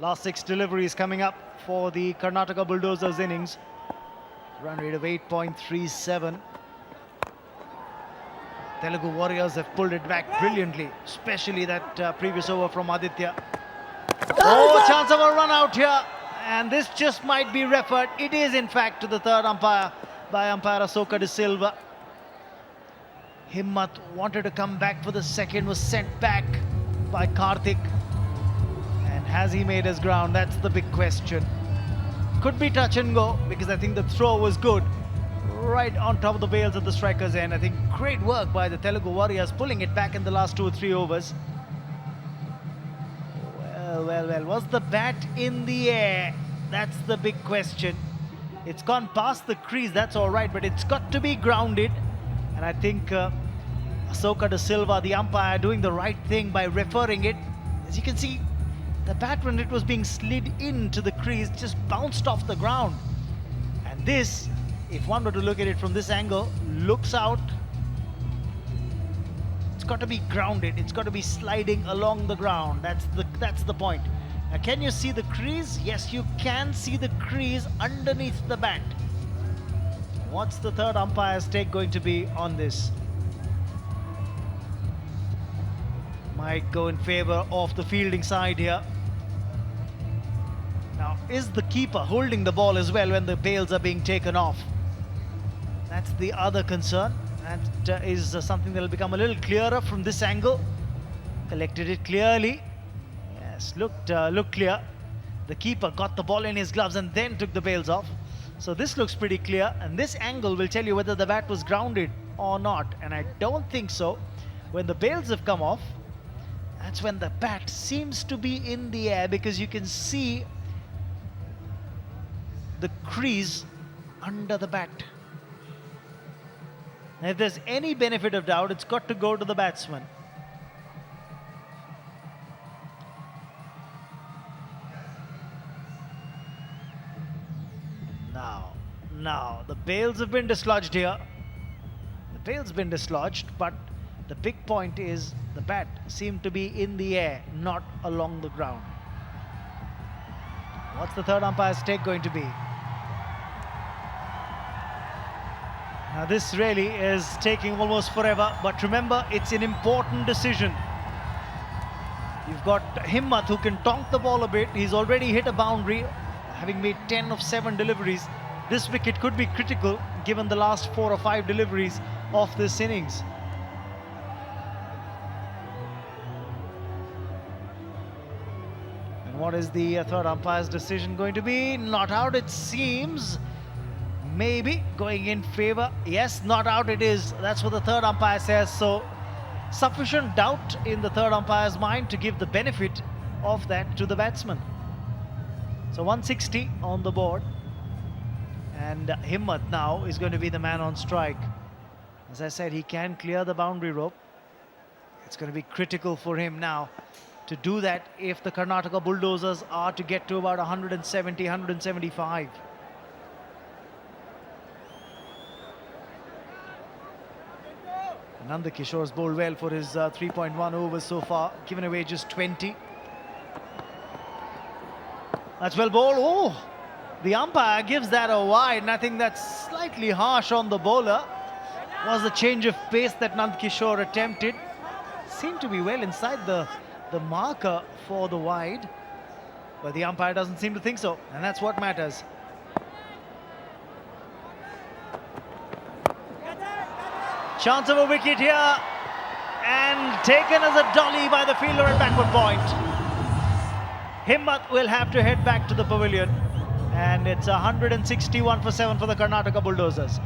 Last 6 deliveries coming up for the Karnataka Bulldozers innings. Run rate of 8.37. Telugu Warriors have pulled it back brilliantly, especially that previous over from Aditya. Oh, chance of a run out here. And this just might be referred. It is, in fact, to the third umpire by umpire Asoka De Silva. Himmat wanted to come back for the second, was sent back by Karthik. And has he made his ground? That's the big question. Could be touch and go, because I think the throw was good. Right on top of the bails at the striker's end. I think great work by the Telugu Warriors, pulling it back in the last 2 or 3 overs. Well. Was the bat in the air? That's the big question. It's gone past the crease, that's all right, but it's got to be grounded. And I think Asoka De Silva, the umpire, doing the right thing by referring it. As you can see, the bat, when it was being slid into the crease, just bounced off the ground. And this, if one were to look at it from this angle, looks out. It's got to be grounded. It's got to be sliding along the ground. That's the point. Now, can you see the crease? Yes, you can see the crease underneath the bat. What's the third umpire's take going to be on this? Might go in favor of the fielding side here. Now, is the keeper holding the ball as well when the bails are being taken off? That's the other concern. That is something that will become a little clearer from this angle. Collected it clearly. Yes, looked clear. The keeper got the ball in his gloves and then took the bails off. So this looks pretty clear, and this angle will tell you whether the bat was grounded or not. And I don't think so. When the bails have come off, that's when the bat seems to be in the air, because you can see the crease under the bat. And if there's any benefit of doubt, it's got to go to the batsman. Now, the bails have been dislodged here. The bail's been dislodged, but the big point is the bat seemed to be in the air, not along the ground. What's the third umpire's take going to be? Now, this really is taking almost forever, but remember, it's an important decision. You've got Himmat, who can tonk the ball a bit. He's already hit a boundary, having made 10 of 7 deliveries. This wicket could be critical given the last 4 or 5 deliveries of this innings. And what is the third umpire's decision going to be? Not out, it seems. Maybe going in favor. Yes, not out it is. That's what the third umpire says. So sufficient doubt in the third umpire's mind to give the benefit of that to the batsman. So 160 on the board. And Himmat now is going to be the man on strike. As I said, he can clear the boundary rope. It's going to be critical for him now to do that if the Karnataka Bulldozers are to get to about 170, 175. Nanda Kishore's bowled well for his 3.1 overs so far, given away just 20. That's well bowled. Oh! The umpire gives that a wide, and I think that's slightly harsh on the bowler. Was the change of pace that Nand Kishore attempted. Seemed to be well inside the marker for the wide, but the umpire doesn't seem to think so, and that's what matters. Chance of a wicket here, and taken as a dolly by the fielder at backward point. Himmat will have to head back to the pavilion. And it's 161 for 7 for the Karnataka Bulldozers.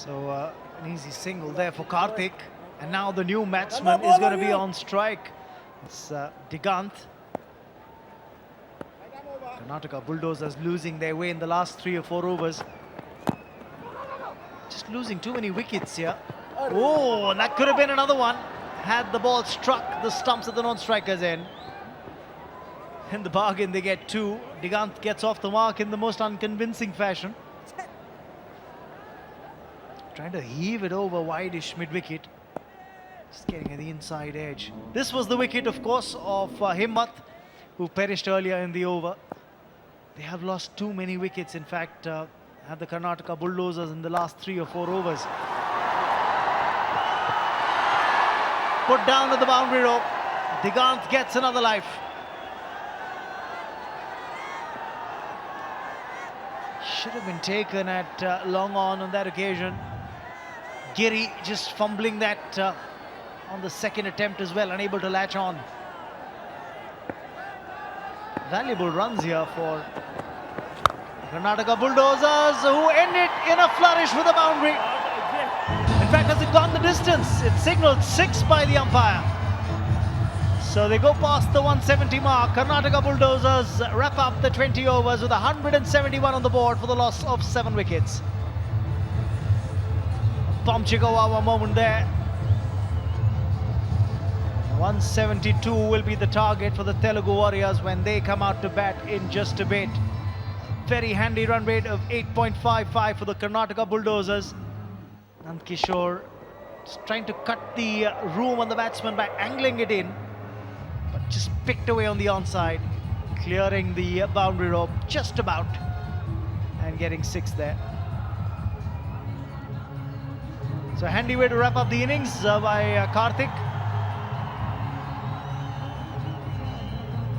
So an easy single there for Karthik. And now the new batsman is going to be on strike. It's Digant. Karnataka Bulldozers losing their way in the last 3 or 4 overs. Just losing too many wickets here. Oh, and that could have been another one had the ball struck the stumps at the non-strikers end. In the bargain, they get 2. Digant gets off the mark in the most unconvincing fashion. Trying to heave it over wide-ish mid-wicket. Just getting at the inside edge. This was the wicket, of course, of Himmat, who perished earlier in the over. They have lost too many wickets, in fact, had the Karnataka Bulldozers in the last 3 or 4 overs. Put down to the boundary rope. Digant gets another life. Should have been taken at long on that occasion. Giri just fumbling that on the second attempt as well, unable to latch on. Valuable runs here for Karnataka Bulldozers, who end it in a flourish with a boundary. In fact, has it gone the distance? It signaled 6 by the umpire. So they go past the 170 mark. Karnataka Bulldozers wrap up the 20 overs with 171 on the board for the loss of 7 wickets. Pam Chikawawa moment there. 172 will be the target for the Telugu Warriors when they come out to bat in just a bit. Very handy run rate of 8.55 for the Karnataka Bulldozers. And Kishore just trying to cut the room on the batsman by angling it in, but just picked away on the onside, clearing the boundary rope just about and getting 6 there. So a handy way to wrap up the innings by Karthik.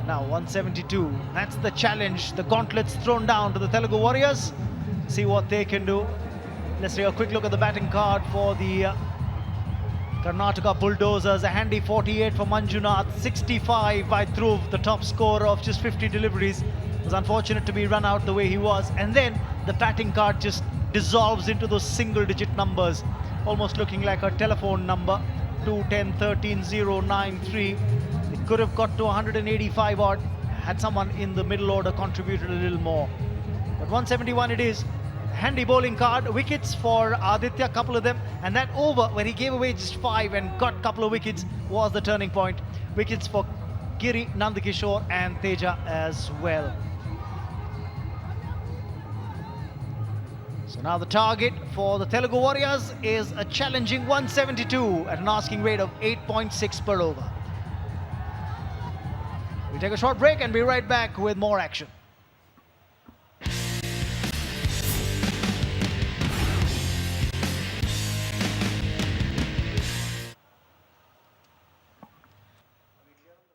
Now 172, that's the challenge, the gauntlets thrown down to the Telugu Warriors. See what they can do. Let's take a quick look at the batting card for the Karnataka Bulldozers. A handy 48 for Manjunath, 65 by Dhruv, the top scorer of just 50 deliveries. It was unfortunate to be run out the way he was. And then the batting card just dissolves into those single-digit numbers, almost looking like a telephone number, 2, 10, 13, 0, 9, 3. It could have got to 185 odd had someone in the middle order contributed a little more. But 171 it is. Handy bowling card, wickets for Aditya, a couple of them, and that over where he gave away just 5 and got a couple of wickets was the turning point. Wickets for Giri, Nandakishore and Teja as well. So now the target for the Telugu Warriors is a challenging 172 at an asking rate of 8.6 per over. We take a short break and be right back with more action.